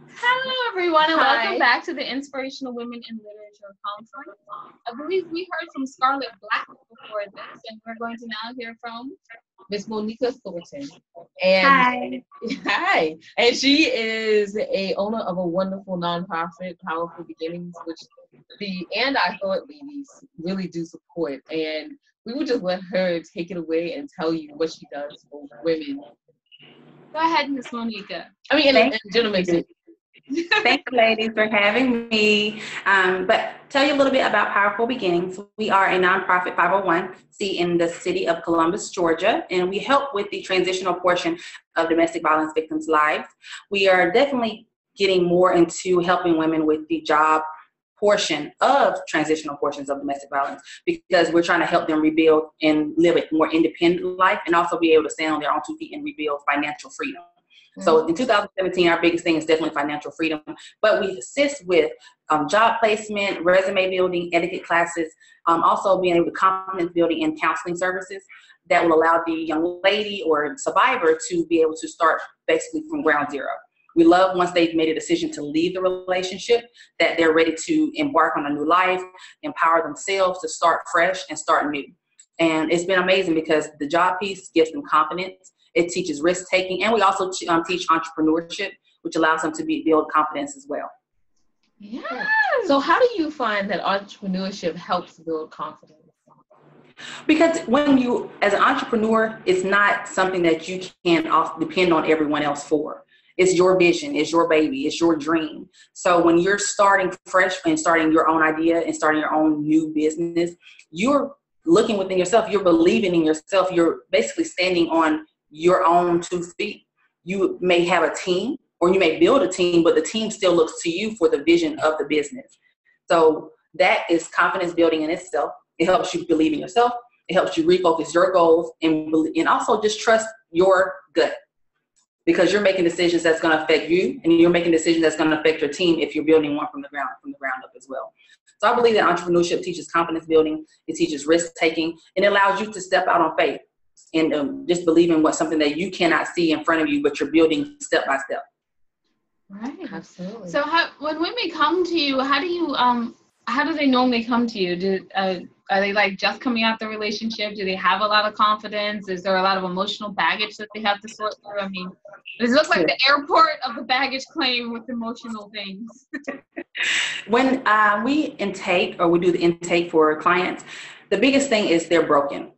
Hello, everyone, and Hi. welcome back to the Inspirational Women in Literature Conference. I believe we heard from Scarlett Black before this, and we're going to now hear from Miss Monika Thornton. And Hi. hi. And she is a owner of a wonderful nonprofit, Powerful Beginnings, which the And I Thought ladies really do support. And we will just let her take it away and tell you what she does for women. Go ahead, Miss Monika. I mean, and Thank gentlemen too. Thank you, ladies, for having me. But tell you a little bit about Powerful Beginnings. We are a nonprofit 501c in the city of Columbus, Georgia, and we help with the transitional portion of domestic violence victims' lives. We are definitely getting more into helping women with the job portion of transitional portions of domestic violence, because we're trying to help them rebuild and live a more independent life, and also be able to stand on their own 2 feet and rebuild financial freedom. So in 2017, our biggest thing is definitely financial freedom, but we assist with job placement, resume building, etiquette classes, also being able to confidence building and counseling services that will allow the young lady or survivor to be able to start basically from ground zero. We love once they've made a decision to leave the relationship, that they're ready to embark on a new life, empower themselves to start fresh and start new. And it's been amazing because the job piece gives them confidence. It teaches risk taking, and we also teach entrepreneurship, which allows them to build confidence as well. Yeah. So how do you find that entrepreneurship helps build confidence? Because when you, as an entrepreneur, it's not something that you can depend on everyone else for. It's your vision, it's your baby, it's your dream. So when you're starting fresh and starting your own idea and starting your own new business, you're looking within yourself, you're believing in yourself, you're basically standing on your own 2 feet. You may have a team or you may build a team, but the team still looks to you for the vision of the business. So that is confidence building in itself. It helps you believe in yourself. It helps you refocus your goals and also just trust your gut, because you're making decisions that's going to affect you, and you're making decisions that's going to affect your team if you're building one from the ground up as well. So I believe that entrepreneurship teaches confidence building. It teaches risk taking, and it allows you to step out on faith and just believe in something that you cannot see in front of you, but you're building step by step. Right. Absolutely. So when women come to you, how do they normally come to you? Are they like just coming out the relationship? Do they have a lot of confidence? Is there a lot of emotional baggage that they have to sort through? I mean, does it look like the airport of the baggage claim with emotional things? When we do the intake for clients, the biggest thing is they're broken.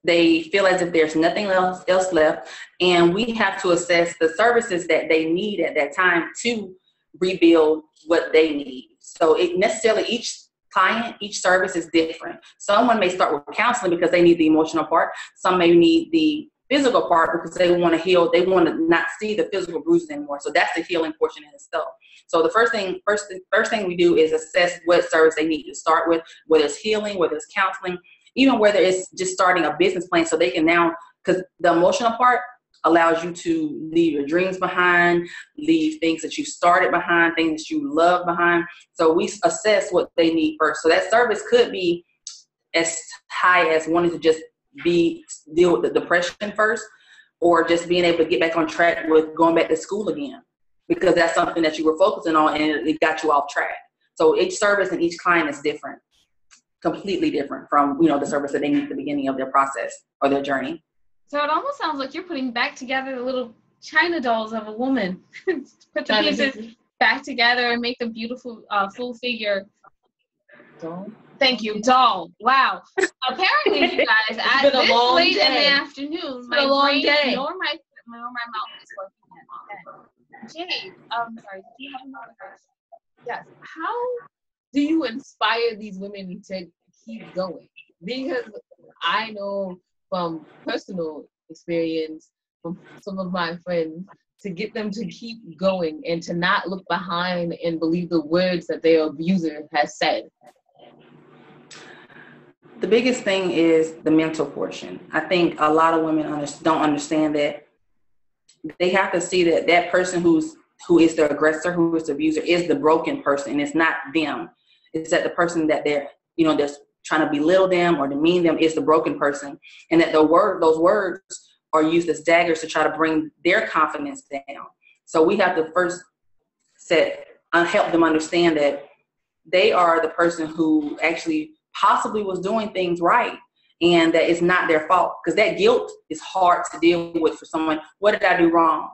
They feel as if there's nothing else left, and we have to assess the services that they need at that time to rebuild what they need. So each client, each service is different. Someone may start with counseling because they need the emotional part. Some may need the physical part because they want to heal. They want to not see the physical bruises anymore. So that's the healing portion in itself. So the first thing we do is assess what service they need to start with, whether it's healing, whether it's counseling, even whether it's just starting a business plan, so they can now, because the emotional part allows you to leave your dreams behind, leave things that you started behind, things that you love behind. So we assess what they need first. So that service could be as high as wanting to just deal with the depression first, or just being able to get back on track with going back to school again, because that's something that you were focusing on and it got you off track. So each service and each client is different. Completely different from the service that they need at the beginning of their process or their journey. So it almost sounds like you're putting back together the little China dolls of a woman. Put the pieces back together and make a beautiful full figure. Doll. Thank you, doll. Wow. Apparently, you guys, at this late in the afternoon, my brain nor my mouth is working yet. Jade, sorry, do you have another question? Yes. How do you inspire these women to keep going? Because I know from personal experience from some of my friends, to get them to keep going and to not look behind and believe the words that their abuser has said. The biggest thing is the mental portion. I think a lot of women don't understand that they have to see that person who is the aggressor, who is the abuser, is the broken person, and it's not them. It's that the person that they're that's trying to belittle them or demean them is the broken person, and that those words are used as daggers to try to bring their confidence down. So we have to first help them understand that they are the person who actually possibly was doing things right, and that it's not their fault. Because that guilt is hard to deal with for someone. What did I do wrong?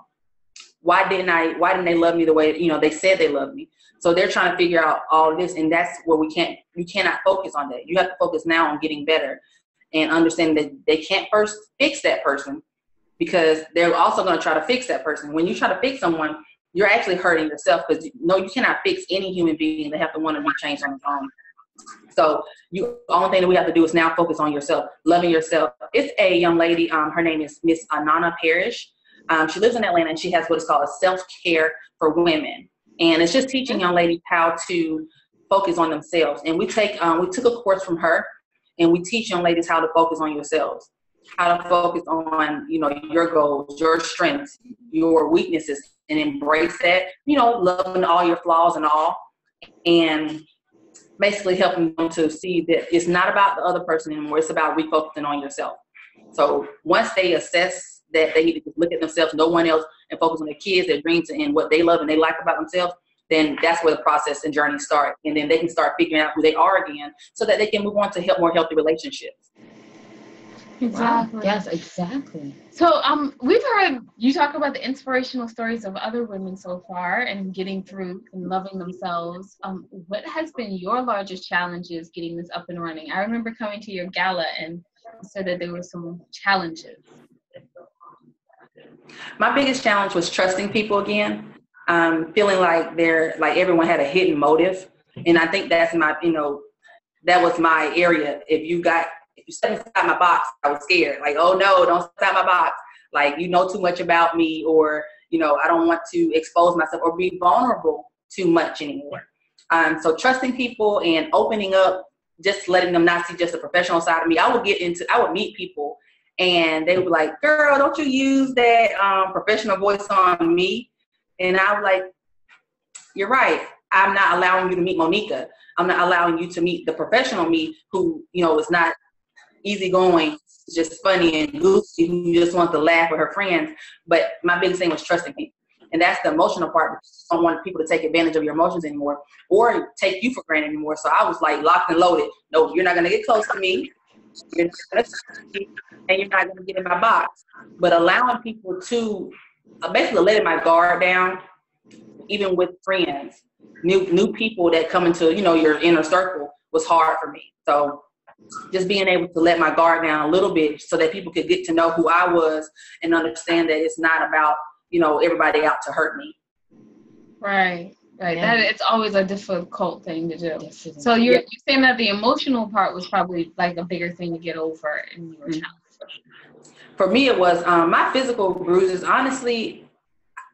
Why didn't they love me the way, they said they loved me? So they're trying to figure out all of this, and that's where you cannot focus on that. You have to focus now on getting better and understand that they can't first fix that person, because they're also going to try to fix that person. When you try to fix someone, you're actually hurting yourself, because you cannot fix any human being. They have to want to be changed on their own. So the only thing that we have to do is now focus on yourself, loving yourself. It's a young lady. Her name is Miss Anana Parrish. She lives in Atlanta, and she has what is called a self-care for women. And it's just teaching young ladies how to focus on themselves. And we took a course from her, and we teach young ladies how to focus on yourselves, how to focus on, your goals, your strengths, your weaknesses, and embrace that, loving all your flaws and all, and basically helping them to see that it's not about the other person anymore. It's about refocusing on yourself. So once they assess that they need to just look at themselves, no one else, and focus on their kids, their dreams, and what they love and they like about themselves, then that's where the process and journey start. And then they can start figuring out who they are again, so that they can move on to more healthy relationships. Exactly. Wow. Yes, exactly. So we've heard you talk about the inspirational stories of other women so far and getting through and loving themselves. What has been your largest challenges getting this up and running? I remember coming to your gala and you said that there were some challenges. My biggest challenge was trusting people again, feeling like everyone had a hidden motive. And I think that's that was my area. If you sat inside my box, I was scared. Like, oh no, don't sit inside my box. Like, you know too much about me, or, I don't want to expose myself or be vulnerable too much anymore. So trusting people and opening up, just letting them not see just the professional side of me. I would meet people and they would be like, girl, don't you use that professional voice on me? And I was like, you're right. I'm not allowing you to meet Monika. I'm not allowing you to meet the professional me who, is not easygoing, just funny and goofy, who just wants to laugh with her friends. But my biggest thing was trusting people. And that's the emotional part. Because you don't want people to take advantage of your emotions anymore or take you for granted anymore. So I was like locked and loaded. No, you're not going to get close to me. You're not going to touch me, and you're not going to get in my box. But allowing people to basically letting my guard down, even with friends, new people that come into, your inner circle, was hard for me. So just being able to let my guard down a little bit so that people could get to know who I was and understand that it's not about, everybody out to hurt me. Right. Yeah. That it's always a difficult thing to do. So you're saying that the emotional part was probably like a bigger thing to get over in your challenge. For me, it was my physical bruises. Honestly,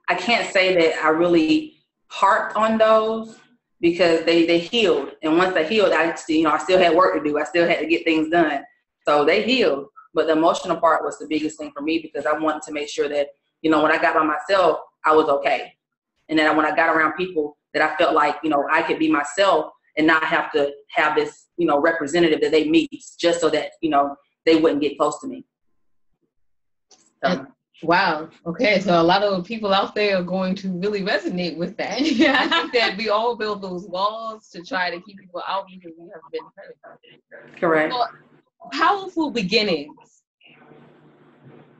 I can't say that I really harped on those, because they healed. And once they healed, I still had work to do. I still had to get things done. So they healed. But the emotional part was the biggest thing for me, because I wanted to make sure that, when I got by myself, I was okay. And then when I got around people, that I felt like, I could be myself and not have to have this, representative that they meet just so that, they wouldn't get close to me. So. Wow. Okay. So a lot of people out there are going to really resonate with that. Yeah. I think that we all build those walls to try to keep people out because we have been hurt. Correct. So, powerful beginnings.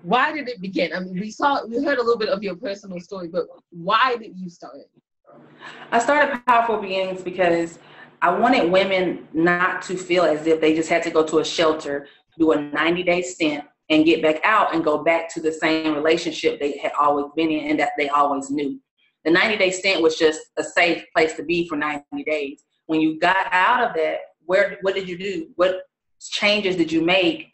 Why did it begin? I mean, we heard a little bit of your personal story, but why did you start it? I started Powerful Beginnings because I wanted women not to feel as if they just had to go to a shelter, do a 90-day stint, and get back out and go back to the same relationship they had always been in and that they always knew. The 90-day stint was just a safe place to be for 90 days. When you got out of that, what did you do? What changes did you make,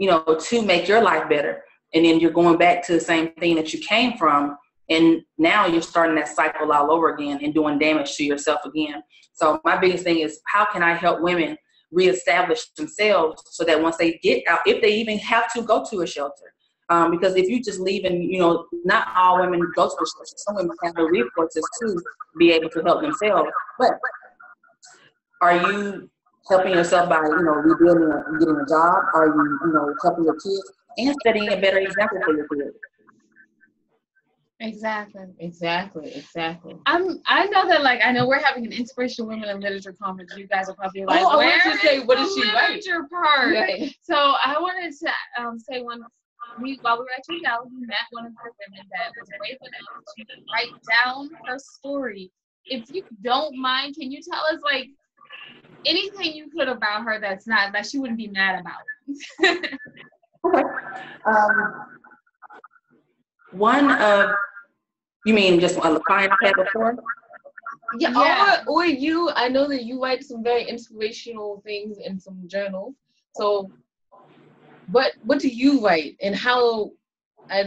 to make your life better? And then you're going back to the same thing that you came from. And now you're starting that cycle all over again and doing damage to yourself again. So my biggest thing is, how can I help women reestablish themselves so that once they get out, if they even have to go to a shelter, because if you just leave and, not all women go to the shelter. Some women have the resources to be able to help themselves. But are you helping yourself by, rebuilding and getting a job? Are you, helping your kids and setting a better example for your kids? Exactly. I know that, like, I know we're having an inspirational women in literature conference. You guys are probably like, I wanted to say, what is she literature part? Right. So I wanted to say while we were at your gala, we met one of the women that was brave enough to write down her story. If you don't mind, can you tell us, like, anything you could about her that she wouldn't be mad about? Okay. One of, you mean just a client I had before? Yeah. Or you, I know that you write some very inspirational things in some journals. So what do you write, and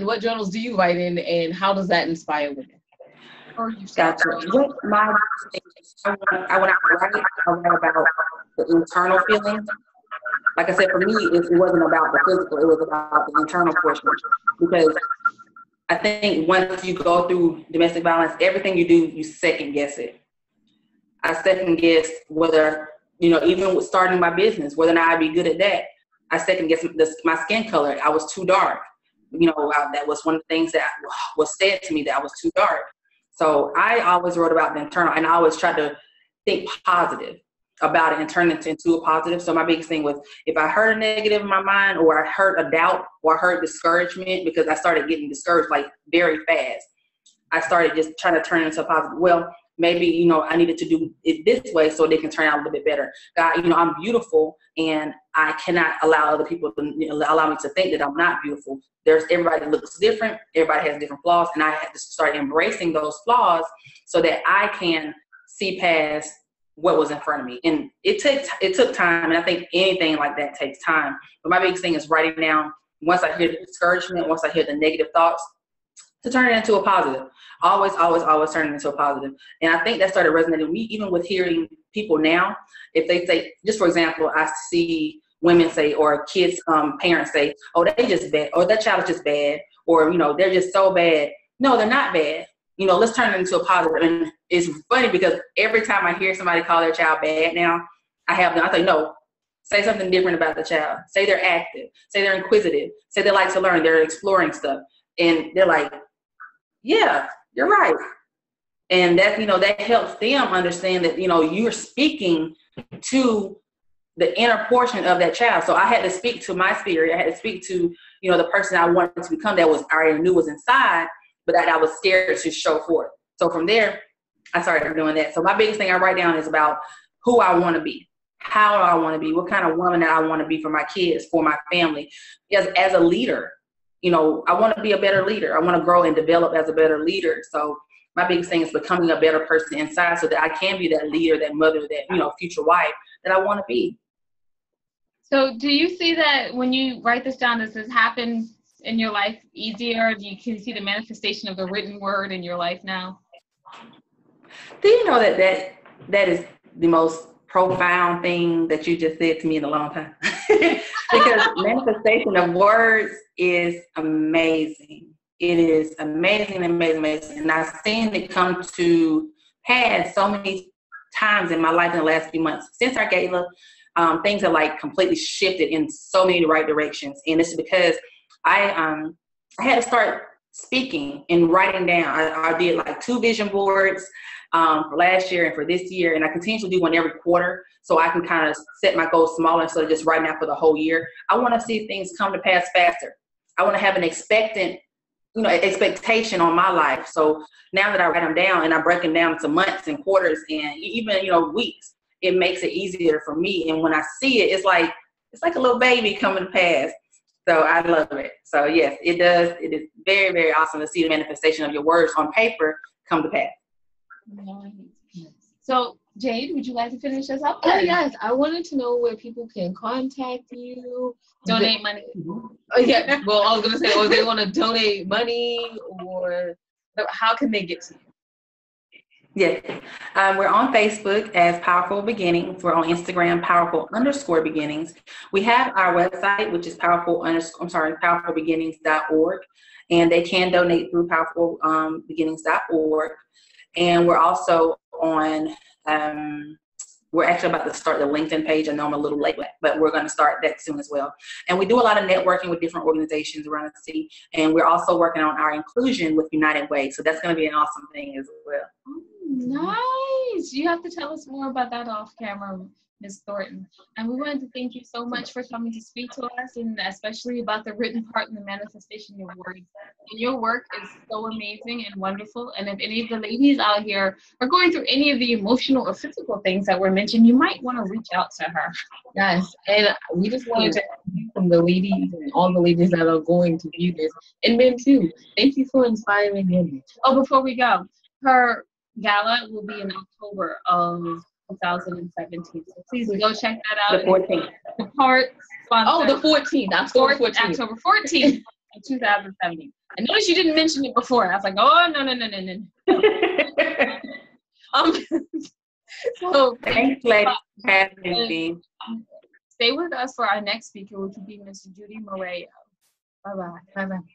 what journals do you write in, and how does that inspire women? Gotcha. What my when I write about the internal feelings. Like I said, for me, it wasn't about the physical, it was about the internal portion. Because I think once you go through domestic violence, everything you do, you second guess it. I second guess whether, even with starting my business, whether or not I'd be good at that. I second guess my skin color. I was too dark. That was one of the things that was said to me, that I was too dark. So I always wrote about the internal, and I always tried to think positive about it and turn it into a positive. So my biggest thing was, if I heard a negative in my mind, or I heard a doubt, or I heard discouragement, because I started getting discouraged like very fast, I started just trying to turn it into a positive. Well, maybe, I needed to do it this way so they can turn out a little bit better. God, I'm beautiful, and I cannot allow other people to allow me to think that I'm not beautiful. Everybody looks different. Everybody has different flaws. And I had to start embracing those flaws so that I can see past what was in front of me. And it took time. And I think anything like that takes time. But my biggest thing is writing down, once I hear the discouragement, once I hear the negative thoughts, to turn it into a positive. Always, always, always turn it into a positive. And I think that started resonating with me, even with hearing people now. If they say, just for example, I see women say, or kids, parents say, oh, they just bad, or that child is just bad, or, they're just so bad. No, they're not bad. Let's turn it into a positive. And it's funny because every time I hear somebody call their child bad now, I say, no, say something different about the child. Say they're active. Say they're inquisitive. Say they like to learn. They're exploring stuff. And they're like, yeah, you're right. And that, that helps them understand that, you're speaking to the inner portion of that child. So I had to speak to my spirit. I had to speak to, the person I wanted to become, that I already knew was inside, but that I was scared to show forth. So from there, I started doing that. So my biggest thing I write down is about who I want to be, how I want to be, what kind of woman that I want to be for my kids, for my family, as a leader. I want to be a better leader. I want to grow and develop as a better leader. So my biggest thing is becoming a better person inside so that I can be that leader, that mother, that, future wife that I want to be. So do you see that when you write this down, does this happen in your life easier? Can you see the manifestation of the written word in your life now? Do you know that is the most profound thing that you just said to me in a long time? Because manifestation of words is amazing. It is amazing, amazing, amazing. And I've seen it come to pass so many times in my life in the last few months. Since our gala, things have like completely shifted in so many right directions. And it's because I had to start speaking and writing down. I did like 2 vision boards for last year and for this year. And I continue to do one every quarter so I can kind of set my goals smaller instead of just writing out for the whole year. I want to see things come to pass faster. I want to have an expectation on my life. So now that I write them down and I break them down into months and quarters and even, weeks, it makes it easier for me. And when I see it, it's like a little baby coming to pass. So I love it. So yes, it does. It is very, very awesome to see the manifestation of your words on paper come to pass. So Jade, would you like to finish us up? Oh yes, I wanted to know where people can contact you. Donate money. Oh yeah. Well, I was gonna say, or they want to donate money, or how can they get to you? Yes. We're on Facebook as Powerful Beginnings. We're on Instagram, powerful_beginnings. We have our website, which is powerfulbeginnings.org, and they can donate through powerfulbeginnings.org. And we're also on we're actually about to start the LinkedIn page. I know I'm a little late, but we're going to start that soon as well. And we do a lot of networking with different organizations around the city. And we're also working on our inclusion with United Way. So that's going to be an awesome thing as well. Oh, nice. You have to tell us more about that off camera, Ms. Thornton. And we wanted to thank you so much for coming to speak to us, and especially about the written part in the manifestation of words. And your work is so amazing and wonderful. And if any of the ladies out here are going through any of the emotional or physical things that were mentioned, you might want to reach out to her. Yes, and we just wanted to thank from the ladies and all the ladies that are going to view this, and men too. Thank you for inspiring women. Oh, before we go, her gala will be in October of 2017. So please go check that out. The 14th. The part Oh, the 14th. October 14th. October 14th of 2017. I noticed you didn't mention it before. I was like, oh, no. So thanks, ladies, for having me. Stay with us for our next speaker, which will be Ms. Judy Moreo. Bye-bye. Bye-bye.